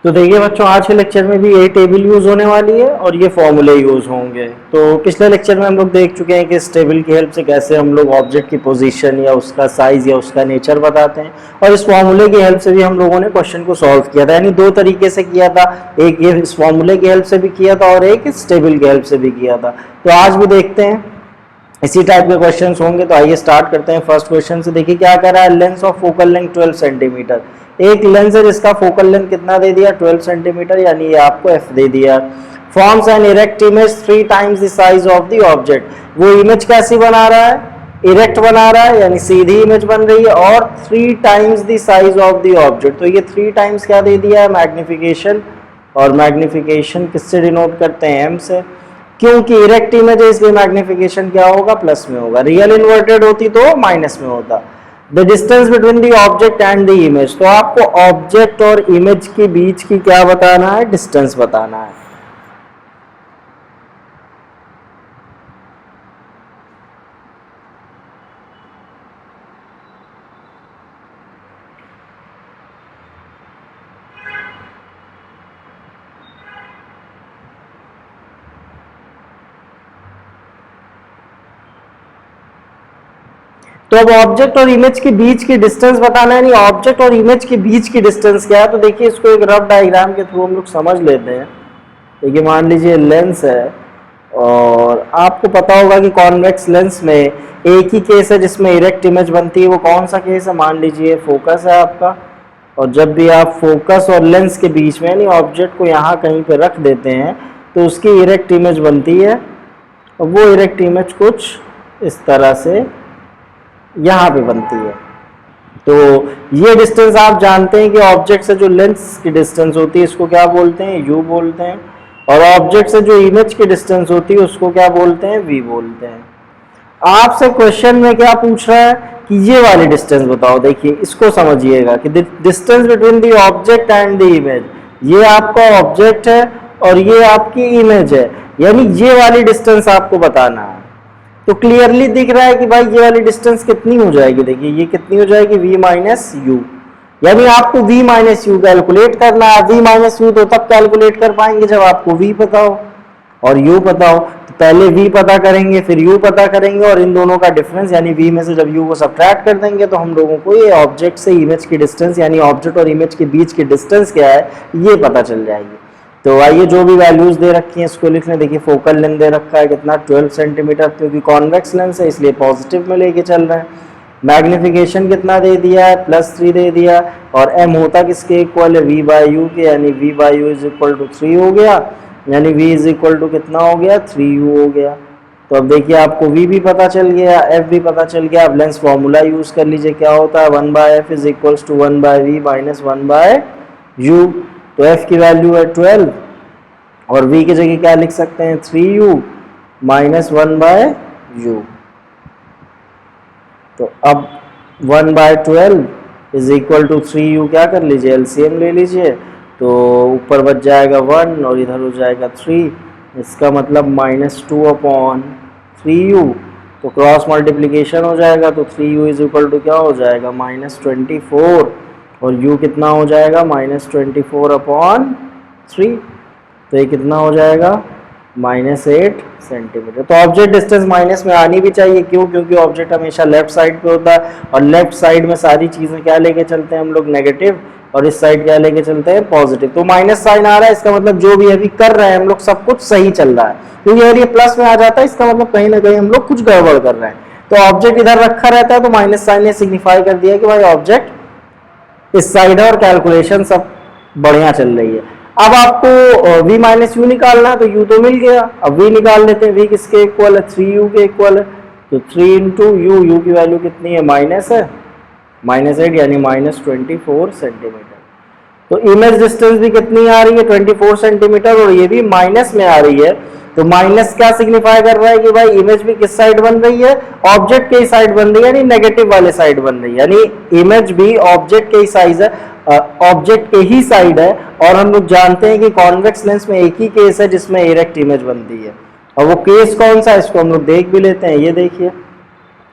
तो देखिए बच्चों, आज के लेक्चर में भी यही टेबल यूज होने वाली है और ये फॉर्मूले यूज होंगे। तो पिछले लेक्चर में हम लोग देख चुके हैं कि इस टेबल की हेल्प से कैसे हम लोग ऑब्जेक्ट की पोजीशन या उसका साइज या उसका नेचर बताते हैं, और इस फॉर्मूले की हेल्प से भी हम लोगों ने क्वेश्चन को सॉल्व किया था। यानी दो तरीके से किया था, एक ये इस फॉर्मूले की हेल्प से भी किया था और एक इस टेबल की हेल्प से भी किया था। तो आज भी देखते हैं इसी टाइप के क्वेश्चंस होंगे। तो आइए स्टार्ट करते हैं फर्स्ट क्वेश्चन से। देखिए क्या कह रहा है, lens of focal length 12 centimetre. एक लेंस है जिसका फोकल लेंथ कितना दे दिया, 12 सेंटीमीटर, यानी ये आपको एफ दे दिया। Forms an erect image 3 times the size of the object. वो इमेज कैसी बना रहा है, इरेक्ट बना रहा है, यानी सीधी इमेज बन रही है, और 3 times the size of the object. तो ये 3 टाइम्स क्या दे दिया है, मैग्निफिकेशन। और मैग्निफिकेशन किससे डिनोट करते हैं, एम से, क्योंकि इरेक्ट इमेज है इसलिए मैग्निफिकेशन क्या होगा, प्लस में होगा। रियल इन्वर्टेड होती तो माइनस में होता। The distance between the object and the image. तो आपको ऑब्जेक्ट और इमेज के बीच की क्या बताना है, डिस्टेंस बताना है। तो अब ऑब्जेक्ट और इमेज के बीच की डिस्टेंस बताना है, नहीं ऑब्जेक्ट और इमेज के बीच की डिस्टेंस क्या है। तो देखिए इसको एक रफ डायग्राम के थ्रू हम लोग समझ लेते हैं। देखिए मान लीजिए लेंस है, और आपको पता होगा कि कॉन्वेक्स लेंस में एक ही केस है जिसमें इरेक्ट इमेज बनती है। वो कौन सा केस है, मान लीजिए फोकस है आपका, और जब भी आप फोकस और लेंस के बीच में यानी ऑब्जेक्ट को यहाँ कहीं पे रख देते हैं तो उसकी इरेक्ट इमेज बनती है। और वो इरेक्ट इमेज कुछ इस तरह से यहाँ पे बनती है। तो ये डिस्टेंस आप जानते हैं कि ऑब्जेक्ट से जो लेंस की डिस्टेंस होती है इसको क्या बोलते हैं, यू बोलते हैं, और ऑब्जेक्ट से जो इमेज की डिस्टेंस होती है उसको क्या बोलते हैं, वी बोलते हैं। आपसे क्वेश्चन में क्या पूछ रहा है कि ये वाली डिस्टेंस बताओ। देखिए इसको समझिएगा कि distance between the object and the image, ये आपका ऑब्जेक्ट है और ये आपकी इमेज है, यानी ये वाली डिस्टेंस आपको बताना है। तो क्लियरली दिख रहा है कि भाई ये वाली डिस्टेंस कितनी हो जाएगी। देखिए ये कितनी हो जाएगी, v माइनस यू, यानी आपको v माइनस यू कैलकुलेट करना है। v माइनस यू तो तब कैलकुलेट कर पाएंगे जब आपको v पता हो और u पता हो। तो पहले v पता करेंगे, फिर u पता करेंगे, और इन दोनों का डिफरेंस यानी v में से जब u को सब्ट्रैक्ट कर देंगे तो हम लोगों को ये ऑब्जेक्ट से इमेज की डिस्टेंस यानी ऑब्जेक्ट और इमेज के बीच की डिस्टेंस क्या है ये पता चल जाएगी। तो आइए जो भी वैल्यूज दे रखी हैं इसको लिख लें। देखिए फोकल लेंथ दे रखा है कितना, 12 सेंटीमीटर, क्योंकि कॉन्वेक्स लेंस है इसलिए पॉजिटिव में लेके चल रहे हैं। मैग्निफिकेशन कितना दे दिया है, +3 दे दिया, और m होता किसके इक्वल है, v बाई यू के, यानी v by u is equal to 3 हो गया, यानी v इज इक्वल टू कितना हो गया, 3u हो गया। तो अब देखिए आपको v भी पता चल गया, f भी पता चल गया। अब लेंस फॉर्मूला यूज कर लीजिए, क्या होता है, 1/f is equal to 1/v minus 1/u। तो f की वैल्यू है 12 और v की जगह क्या लिख सकते हैं, 3u माइनस 1/u। तो अब 1/12 इज इक्वल टू 3u, क्या कर लीजिए, एलसीएम ले लीजिए। तो ऊपर बच जाएगा 1 और इधर हो जाएगा 3, इसका मतलब -2/3u। तो क्रॉस मल्टीप्लिकेशन हो जाएगा, तो 3u इज इक्वल टू क्या हो जाएगा, -24, और u कितना हो जाएगा, -24/3। तो ये कितना हो जाएगा, -8 सेंटीमीटर। तो ऑब्जेक्ट डिस्टेंस माइनस में आनी भी चाहिए, क्यों, क्योंकि ऑब्जेक्ट हमेशा लेफ्ट साइड पे होता है, और लेफ्ट साइड में सारी चीज़ें क्या लेके चलते हैं हम लोग, नेगेटिव, और इस साइड क्या लेके चलते हैं, पॉजिटिव। तो माइनस साइन आ रहा है, इसका मतलब जो भी अभी कर रहे हैं हम लोग सब कुछ सही चल रहा है, क्योंकि अगर ये प्लस में आ जाता है इसका मतलब कहीं ना कहीं हम लोग कुछ गड़बड़ कर रहे हैं। तो ऑब्जेक्ट इधर रखा रहता है तो माइनस साइन ने सिग्निफाई कर दिया कि भाई ऑब्जेक्ट इस साइड है और कैलकुलेशन सब बढ़िया चल रही है। अब आपको v माइनस यू निकालना है, तो u तो मिल गया। अब v निकाल लेते हैं, v किसके इक्वल है, 3u के इक्वल है। तो 3 इंटू यू, यू की वैल्यू कितनी है, माइनस है, -8 यानी -24 सेंटीमीटर। तो इमेज डिस्टेंस भी कितनी आ रही है, 24 सेंटीमीटर, और ये भी माइनस में आ रही है। तो माइनस क्या सिग्निफाई कर रहा है कि भाई इमेज भी किस साइड बन रही है, ऑब्जेक्ट के ही साइड बन रही है, यानी नेगेटिव वाले साइड बन रही है, यानी इमेज भी ऑब्जेक्ट के ही साइज है, ऑब्जेक्ट के ही साइड है। और हम लोग जानते हैं कि कॉन्वेक्स लेंस में एक ही केस है जिसमें इरेक्ट इमेज बनती है, और वो केस कौन सा है इसको हम लोग देख भी लेते हैं। ये देखिए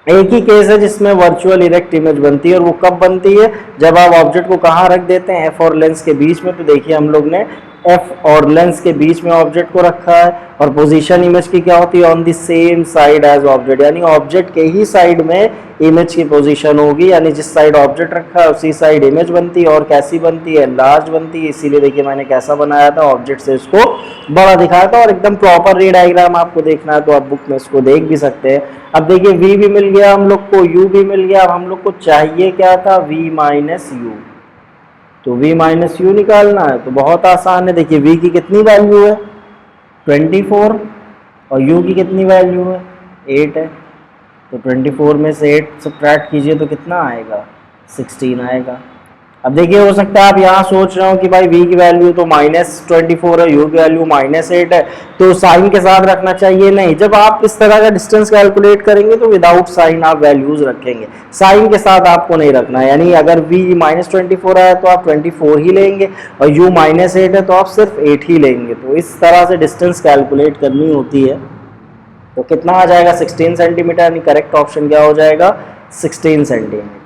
एक ही केस है जिसमें वर्चुअल इरेक्ट इमेज बनती है, और वो कब बनती है, जब आप ऑब्जेक्ट को कहाँ रख देते हैं, एफ और लेंस के बीच में। तो देखिए हम लोग ने एफ और लेंस के बीच में ऑब्जेक्ट को रखा है, और पोजीशन इमेज की क्या होती है, on the same side as object, यानी ऑब्जेक्ट के ही साइड में इमेज की पोजीशन होगी, यानी जिस साइड ऑब्जेक्ट रखा है उसी साइड इमेज बनती है। और कैसी बनती है, लार्ज बनती है। इसीलिए देखिए मैंने कैसा बनाया था, ऑब्जेक्ट से इसको बड़ा दिखाया था, और एकदम प्रॉपर रे डायग्राम आपको देखना है तो आप बुक में इसको देख भी सकते हैं। अब देखिए v भी मिल गया हम लोग को, u भी मिल गया। अब हम लोग को चाहिए क्या था, v माइनस यू। तो v माइनस यू निकालना है, तो बहुत आसान है। देखिए v की कितनी वैल्यू है, 24, और u की कितनी वैल्यू है, 8 है। तो 24 में से 8 सब्ट्रैक्ट कीजिए तो कितना आएगा, 16 आएगा। अब देखिए हो सकता है आप यहाँ सोच रहे हो कि भाई v की वैल्यू तो -24 है, u की वैल्यू -8 है, तो साइन के साथ रखना चाहिए। नहीं, जब आप इस तरह का डिस्टेंस कैलकुलेट करेंगे तो विदाउट साइन आप वैल्यूज रखेंगे, साइन के साथ आपको नहीं रखना है। यानी अगर v -24 है तो आप 24 ही लेंगे, और u -8 है तो आप सिर्फ 8 ही लेंगे। तो इस तरह से डिस्टेंस कैलकुलेट करनी होती है। तो कितना आ जाएगा, 16 सेंटीमीटर, यानी करेक्ट ऑप्शन क्या हो जाएगा, 16 सेंटीमीटर।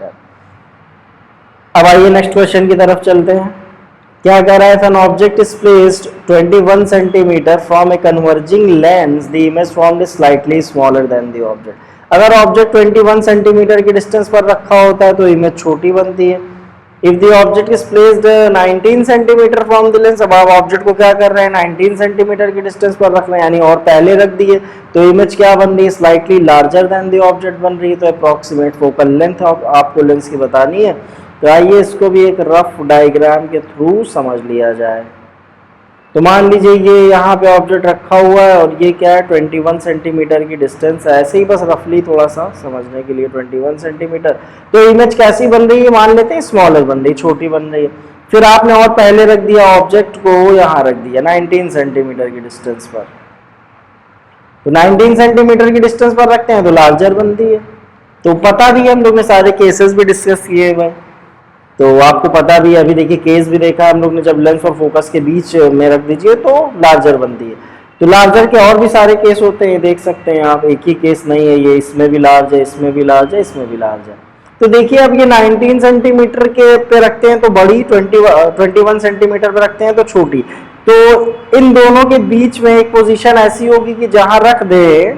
अब आइए नेक्स्ट क्वेश्चन की तरफ चलते हैं। क्या कह रहा है, an object is placed 21 centimetre from a converging lens, the image formed is slightly smaller than the object. अगर ऑब्जेक्ट 21 सेंटीमीटर की डिस्टेंस पर रखा होता है तो इमेज छोटी बनती है। If the object is placed 19 centimetre from the lens, अब आप ऑब्जेक्ट को क्या कर रहे हैं, 19 सेंटीमीटर की डिस्टेंस पर रख रहे हैं, यानी और पहले रख दिए, तो इमेज क्या बन रही है, slightly larger than the object बन रही है। तो अप्रॉक्सीमेट फोकल लेंथ आपको लेंस की बतानी है। तो आइए इसको भी एक रफ डायग्राम के थ्रू समझ लिया जाए। तो मान लीजिए ये यहाँ पे ऑब्जेक्ट रखा हुआ है, और ये क्या है, 21 सेंटीमीटर की डिस्टेंस है। ऐसे ही बस रफली थोड़ा सा समझने के लिए 21 सेंटीमीटर। तो इमेज कैसी बन रही है, मान लेते हैं स्मॉलर बन रही है, छोटी बन रही है। फिर आपने और पहले रख दिया ऑब्जेक्ट को, यहाँ रख दिया 19 सेंटीमीटर की डिस्टेंस पर। तो 19 सेंटीमीटर की डिस्टेंस पर रखते हैं तो लार्जर बनती है। तो पता भी है, हम लोग ने सारे केसेस भी डिस्कस किए हुए, तो आपको पता भी है। अभी देखिए केस भी देखा हम लोग ने, जब लेंस और फोकस के बीच में रख दीजिए तो लार्जर बनती है। तो लार्जर के और भी सारे केस होते हैं, देख सकते हैं आप, एक ही केस नहीं है ये, इसमें भी लार्ज है, इसमें भी लार्ज है, इसमें भी लार्ज है। तो देखिए अब ये 19 सेंटीमीटर के पे रखते हैं तो बड़ी, 21 सेंटीमीटर पे रखते हैं तो छोटी। तो इन दोनों के बीच में एक पोजीशन ऐसी होगी कि जहां रख दे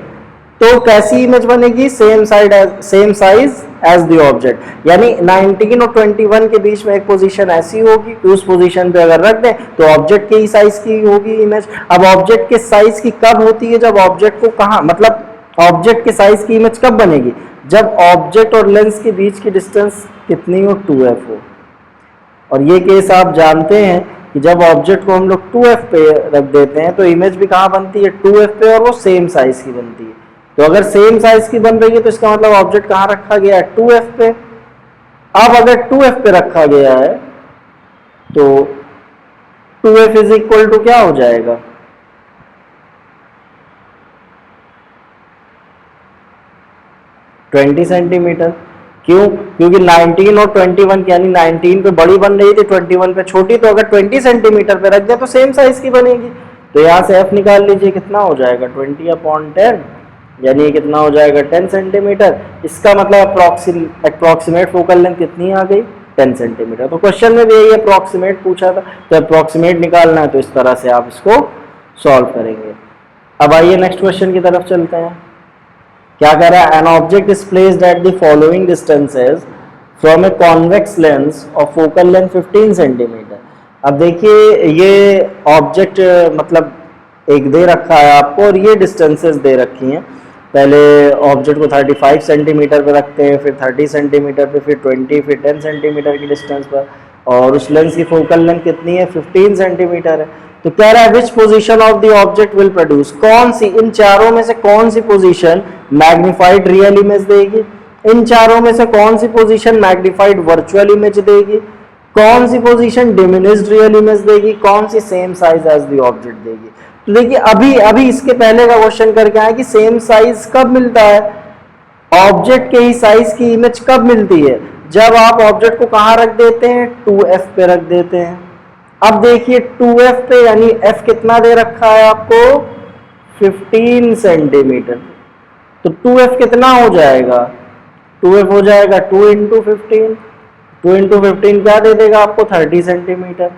तो कैसी इमेज बनेगी, same size as the object. यानी 19 और 21 के बीच में एक पोजीशन ऐसी होगी कि उस पोजीशन पे अगर रख दें तो ऑब्जेक्ट के ही साइज की होगी इमेज। अब ऑब्जेक्ट के साइज की कब होती है, जब ऑब्जेक्ट को कहाँ, मतलब ऑब्जेक्ट के साइज की इमेज कब बनेगी, जब ऑब्जेक्ट और लेंस के बीच की डिस्टेंस कितनी हो, 2f हो। और ये केस आप जानते हैं कि जब ऑब्जेक्ट को हम लोग 2f पे रख देते हैं तो इमेज भी कहाँ बनती है, 2f पे, और वो सेम साइज की बनती है। तो अगर सेम साइज की बन रही है तो इसका मतलब ऑब्जेक्ट कहाँ रखा गया है, 2f पे। अब अगर 2f पे रखा गया है तो 2f इज इक्वल टू क्या हो जाएगा, 20 सेंटीमीटर। क्यों, क्योंकि 19 और 21 यानी 19 पे बड़ी बन रही थी, 21 पे छोटी, तो अगर 20 सेंटीमीटर पे रख दिया तो सेम साइज की बनेगी। तो यहाँ से f निकाल लीजिए, कितना हो जाएगा, 20/10, यानी कितना हो जाएगा, 10 सेंटीमीटर। इसका मतलब अप्रोक्सीमेट फोकल लेंथ कितनी आ गई, 10 सेंटीमीटर। तो क्वेश्चन में भी यही अप्रोक्सीमेट पूछा था, तो अप्रोक्सीमेट निकालना है तो इस तरह से आप इसको सॉल्व करेंगे। अब आइए नेक्स्ट क्वेश्चन की तरफ चलते हैं। क्या कह रहा है, an object is placed at the following distances from a convex lens of focal length 15 centimetre. अब देखिए ये ऑब्जेक्ट मतलब एक दे रखा है आपको, और ये डिस्टेंसेस दे रखी हैं। पहले ऑब्जेक्ट को 35 सेंटीमीटर पे रखते हैं, फिर 30 सेंटीमीटर पे, फिर 20, फिर 10 सेंटीमीटर की डिस्टेंस पर, और उस लेंस की फोकल लेंथ कितनी है, 15 सेंटीमीटर है। तो कह रहा है which position of the object will produce, कौन सी, इन चारों में से कौन सी पोजीशन मैग्नीफाइड रियल इमेज देगी, इन चारों में से कौन सी पोजीशन मैग्नीफाइड वर्चुअल इमेज देगी, कौन सी पोजीशन डिमिनिश्ड रियल इमेज देगी, कौन सी same size as the object देगी। तो देखिए अभी इसके पहले का क्वेश्चन करके आए कि सेम साइज कब मिलता है, ऑब्जेक्ट के ही साइज की इमेज कब मिलती है, जब आप ऑब्जेक्ट को कहां रख देते हैं, 2f पे रख देते हैं। अब देखिए 2f पे, यानी f कितना दे रखा है आपको, 15 सेंटीमीटर। तो 2f कितना हो जाएगा, 2f हो जाएगा 2 इंटू 15, 2 इंटू 15 क्या दे देगा आपको 30 सेंटीमीटर।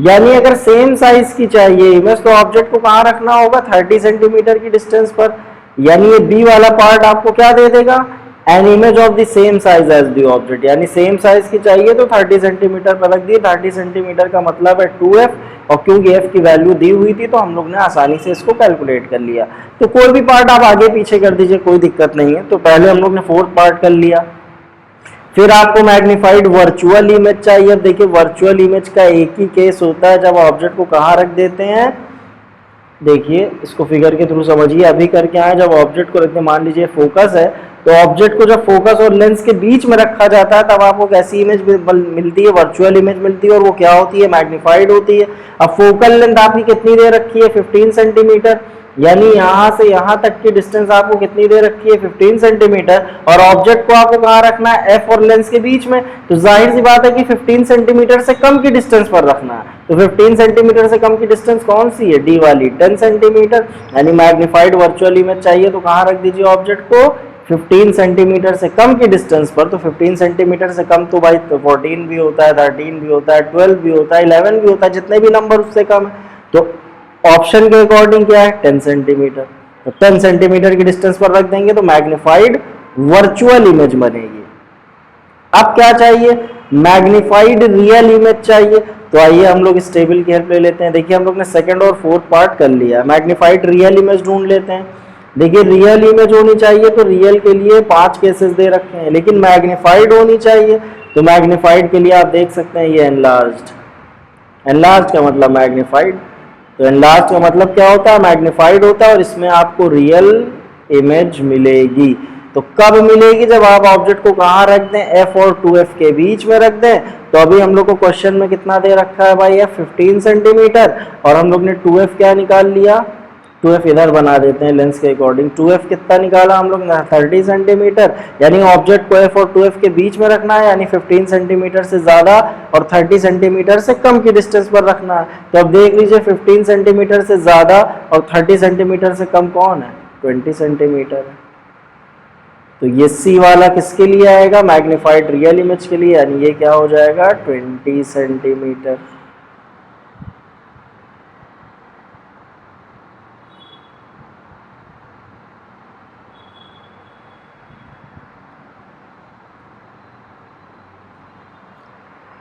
यानी अगर सेम साइज की चाहिए इमेज तो ऑब्जेक्ट को कहाँ रखना होगा 30 सेंटीमीटर की डिस्टेंस पर। यानी ये बी वाला पार्ट आपको क्या दे देगा an image of the same size as the object, यानी सेम साइज की चाहिए तो 30 सेंटीमीटर पर रख दिए। 30 सेंटीमीटर का मतलब है 2f, और क्योंकि f की वैल्यू दी हुई थी तो हम लोग ने आसानी से इसको कैलकुलेट कर लिया। तो कोई भी पार्ट आप आगे पीछे कर दीजिए, कोई दिक्कत नहीं है। तो पहले हम लोग ने फोर्थ पार्ट कर लिया। फिर आपको मैग्नीफाइड वर्चुअल इमेज चाहिए। अब देखिए वर्चुअल इमेज का एक ही केस होता है जब ऑब्जेक्ट को कहाँ रख देते हैं, देखिए इसको फिगर के थ्रू समझिए। अभी करके आए जब ऑब्जेक्ट को रखते, मान लीजिए फोकस है, तो ऑब्जेक्ट को जब फोकस और लेंस के बीच में रखा जाता है तब आपको कैसी इमेज मिलती है, वर्चुअल इमेज मिलती है, और वो क्या होती है, मैग्नीफाइड होती है। अब फोकल लेंथ आपकी कितनी दे रखी है 15 सेंटीमीटर, यानी यहाँ से यहाँ तक की डिस्टेंस आपको कितनी दे रखी है 15 सेंटीमीटर, और ऑब्जेक्ट को आपको कहाँ रखना है एफ और लेंस के बीच में। तो जाहिर सी बात है कि 15 सेंटीमीटर से कम की डिस्टेंस पर रखना है। तो 15 सेंटीमीटर से कम की डिस्टेंस कौन सी है, डी वाली 10 सेंटीमीटर। यानी मैग्नीफाइड वर्चुअल इमेज चाहिए तो कहाँ रख दीजिए ऑब्जेक्ट को 15 सेंटीमीटर से कम की डिस्टेंस पर। तो 15 सेंटीमीटर से कम तो भाई 14 भी होता है, 13 भी होता है, 12 भी होता है, 11 भी होता है, जितने भी नंबर उससे कम है। तो ऑप्शन के अकॉर्डिंग क्या है 10 सेंटीमीटर। तो 10 सेंटीमीटर की डिस्टेंस पर रख देंगे तो मैग्नीफाइड वर्चुअल इमेज बनेगी। अब क्या चाहिए, मैग्नीफाइड रियल इमेज चाहिए। तो आइए हम लोग इस टेबल की हेल्प ले लेते हैं। देखिए हम लोग ने सेकंड और फोर्थ पार्ट कर लिया, मैग्नीफाइड रियल इमेज ढूंढ लेते हैं। देखिए रियल इमेज होनी चाहिए तो रियल के लिए 5 केसेस दे रखे हैं, लेकिन मैग्नीफाइड होनी चाहिए। तो मैग्नीफाइड के लिए आप देख सकते हैं ये एनलार्ज्ड, एनलार्ज का मतलब मैग्नीफाइड। तो एनलार्ज का मतलब क्या होता है, मैग्नीफाइड होता है, और इसमें आपको रियल इमेज मिलेगी। तो कब मिलेगी, जब आप ऑब्जेक्ट को कहाँ रख दें, एफ और 2f के बीच में रख दें। तो अभी हम लोग को क्वेश्चन में कितना दे रखा है भाई, एफ 15 सेंटीमीटर, और हम लोग ने 2f क्या निकाल लिया, 2f इधर बना देते हैं लेंस के अकॉर्डिंग। 2f कितना निकाला हम लोग 30 सेंटीमीटर, यानी ऑब्जेक्ट को f और 2f के बीच में रखना है, यानी 15 सेंटीमीटर से ज्यादा और 30 सेंटीमीटर से कम की डिस्टेंस पर रखना है। तो अब देख लीजिए 15 सेंटीमीटर से ज्यादा और 30 सेंटीमीटर से कम कौन है, 20 सेंटीमीटर है। तो ये सी वाला किसके लिए आएगा, मैग्नीफाइड रियल इमेज के लिए, यानी ये क्या हो जाएगा 20 सेंटीमीटर।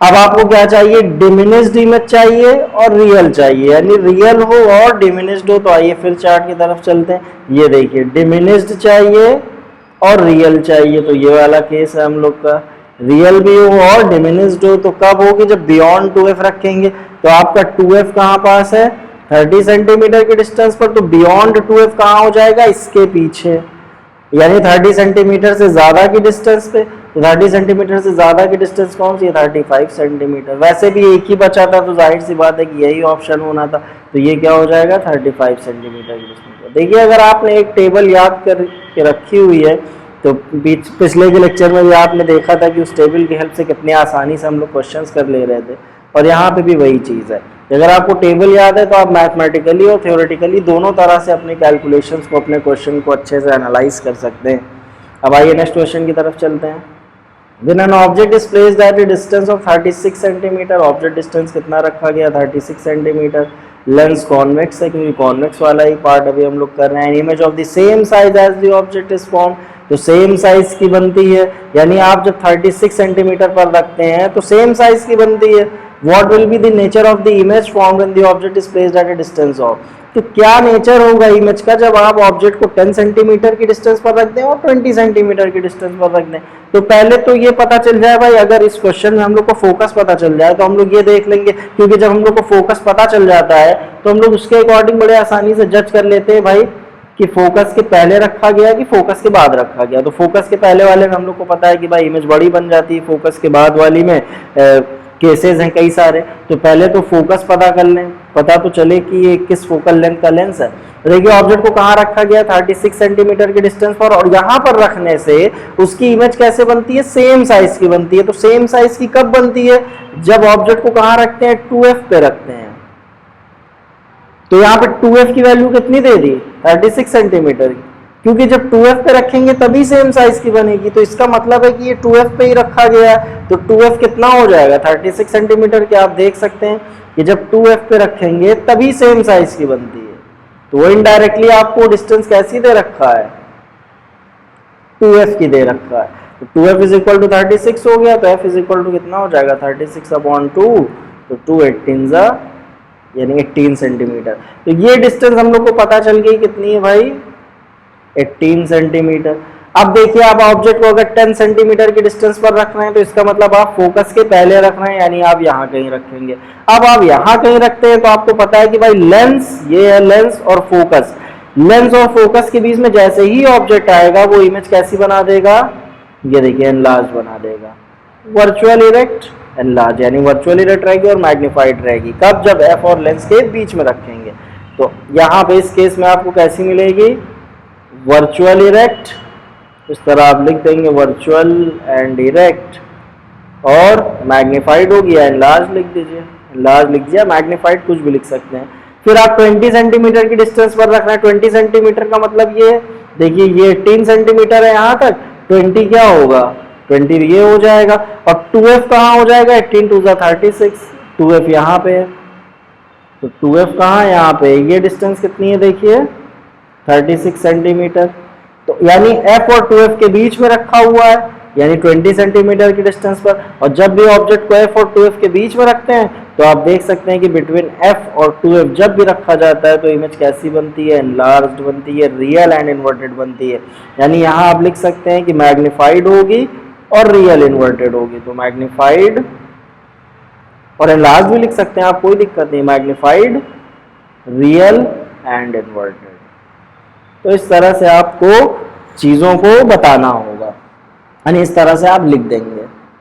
अब आपको क्या चाहिए, डिमिनिश्ड इमेज चाहिए और रियल चाहिए, यानी रियल हो और डिमिनिश्ड हो। तो आइए फिर चार्ट की तरफ चलते हैं। ये देखिए डिमिनिश्ड चाहिए और रियल चाहिए, तो ये वाला केस है हम लोग का। रियल भी हो और डिमिनिश्ड हो तो कब होगी, जब बियॉन्ड 2f रखेंगे। तो आपका 2f कहाँ पास है 30 सेंटीमीटर की डिस्टेंस पर, तो बियॉन्ड 2f कहाँ हो जाएगा, इसके पीछे, यानी 30 सेंटीमीटर से ज्यादा की डिस्टेंस पे। तो 30 सेंटीमीटर से ज्यादा की डिस्टेंस कौन सी है, 35 सेंटीमीटर। वैसे भी एक ही बचा था तो जाहिर सी बात है कि यही ऑप्शन होना था। तो ये क्या हो जाएगा 35 सेंटीमीटर की डिस्टेंस। देखिए अगर आपने एक टेबल याद कर के रखी हुई है तो पिछले के लेक्चर में भी आपने देखा था कि उस टेबल की हेल्प से कितनी आसानी से हम लोग क्वेश्चंस कर ले रहे थे, और यहाँ पे भी वही चीज़ है। अगर आपको टेबल याद है तो आप मैथमेटिकली और थ्योरेटिकली दोनों तरह से अपने कैलकुलेशंस को, अपने क्वेश्चन को अच्छे से एनालाइज कर सकते हैं। अब आइए नेक्स्ट क्वेश्चन की तरफ चलते हैं। When an object is placed at a distance of 36 centimetre, object distance कितना रखा गया 36 सेंटीमीटर। लेंस कॉन्वेक्स है क्योंकि कॉन्वेक्स वाला ही पार्ट अभी हम लोग कर रहे हैं। Image of the same size as the object is form, तो सेम साइज की बनती है, यानी आप जब 36 सेंटीमीटर पर रखते हैं तो सेम साइज की बनती है। What will be the nature of the image formed when the object is placed at a distance of, तो क्या नेचर होगा इमेज का जब आप ऑब्जेक्ट को 10 सेंटीमीटर की डिस्टेंस पर रख दें और 20 सेंटीमीटर की डिस्टेंस पर रख दें। तो पहले तो ये पता चल जाए भाई, अगर इस क्वेश्चन में हम लोग को फोकस पता चल जाए तो हम लोग ये देख लेंगे, क्योंकि जब हम लोग को फोकस पता चल जाता है तो हम लोग उसके अकॉर्डिंग बड़े आसानी से जज कर लेते हैं भाई कि फोकस के पहले रखा गया कि फोकस के बाद रखा गया। तो फोकस के पहले वाले में हम लोग को पता है कि भाई इमेज बड़ी बन जाती है, फोकस के बाद वाली में केसेस हैं कई सारे। तो पहले तो फोकस पता कर लें, पता तो चले कि ये किस फोकल लेंथ का लेंस है। देखिए ऑब्जेक्ट को कहाँ रखा गया 36 सेंटीमीटर की डिस्टेंस पर, और यहाँ पर रखने से उसकी इमेज कैसे बनती है, सेम साइज की बनती है। तो सेम साइज की कब बनती है, जब ऑब्जेक्ट को कहाँ रखते हैं 2f पे रखते हैं। तो यहाँ पे 2f की वैल्यू कितनी दे दी 36 सेंटीमीटर की, क्योंकि जब 2f पे रखेंगे तभी सेम साइज की बनेगी, तो इसका मतलब है कि ये 2f पे ही रखा गया है, तो 2f कितना हो जाएगा 36 सेंटीमीटर के। आप देख सकते हैं कि जब 2f पे रखेंगे तभी सेम साइज की बनती है, तो वो इनडायरेक्टली आपको डिस्टेंस कैसी दे रखा है, 2f की दे रखा है। तो 2f इज इक्वल टू 36 हो गया, तो f इज इक्वल टू कितना हो जाएगा 36/2, तो 2 18 यानी 18 सेंटीमीटर। तो ये डिस्टेंस हम लोग को पता चल गई कितनी है भाई, 18 सेंटीमीटर। अब देखिए आप ऑब्जेक्ट को अगर 10 सेंटीमीटर की डिस्टेंस पर रख रहे हैं तो इसका मतलब आप फोकस के पहले रख रहे हैं, यानी आप यहाँ कहीं रखेंगे। अब आप यहाँ कहीं रखते हैं तो आपको पता है कि भाई लेंस, ये है लेंस और फोकस, लेंस और फोकस के बीच में जैसे ही ऑब्जेक्ट आएगा वो इमेज कैसी बना देगा, ये देखिए एनलार्ज बना देगा, वर्चुअल इरेक्ट एनलार्ज, यानी वर्चुअल इरेक्ट रहेगी और मैग्नीफाइड रहेगी। कब, जब एफ और लेंस के बीच में रखेंगे। तो यहाँ पे इस केस में आपको कैसी मिलेगी, वर्चुअल इरेक्ट, इस तरह आप लिख देंगे वर्चुअल एंड इरेक्ट, और मैग्नीफाइड हो गया एनलार्ज लिख दीजिए, एनलार्ज लिख दिया, मैग्नीफाइड कुछ भी लिख सकते हैं। फिर आप 20 सेंटीमीटर की डिस्टेंस पर रखना है। 20 सेंटीमीटर का मतलब ये देखिए, ये 18 सेंटीमीटर है यहाँ तक, 20 क्या होगा 20 ये हो जाएगा, और 2f कहाँ हो जाएगा, 18 2 36, 2f यहाँ पे है, तो 2f कहाँ है, यहाँ पे। ये डिस्टेंस कितनी है देखिए 36 सेंटीमीटर, तो यानी f और 2f के बीच में रखा हुआ है, यानी 20 सेंटीमीटर की डिस्टेंस पर। और जब भी ऑब्जेक्ट को f और 2f के बीच में रखते हैं तो आप देख सकते हैं कि बिटवीन f और 2f जब भी रखा जाता है तो इमेज कैसी बनती है, एनलार्ज्ड बनती है, रियल एंड इन्वर्टेड बनती है। यानी यहाँ आप लिख सकते हैं कि मैग्नीफाइड होगी और रियल इन्वर्टेड होगी, तो मैग्नीफाइड और एनलार्ज भी लिख सकते हैं आप, कोई दिक्कत नहीं, मैग्नीफाइड, रियल एंड इन्वर्टेड। तो इस तरह से आपको चीज़ों को बताना होगा, यानी इस तरह से आप लिख देंगे।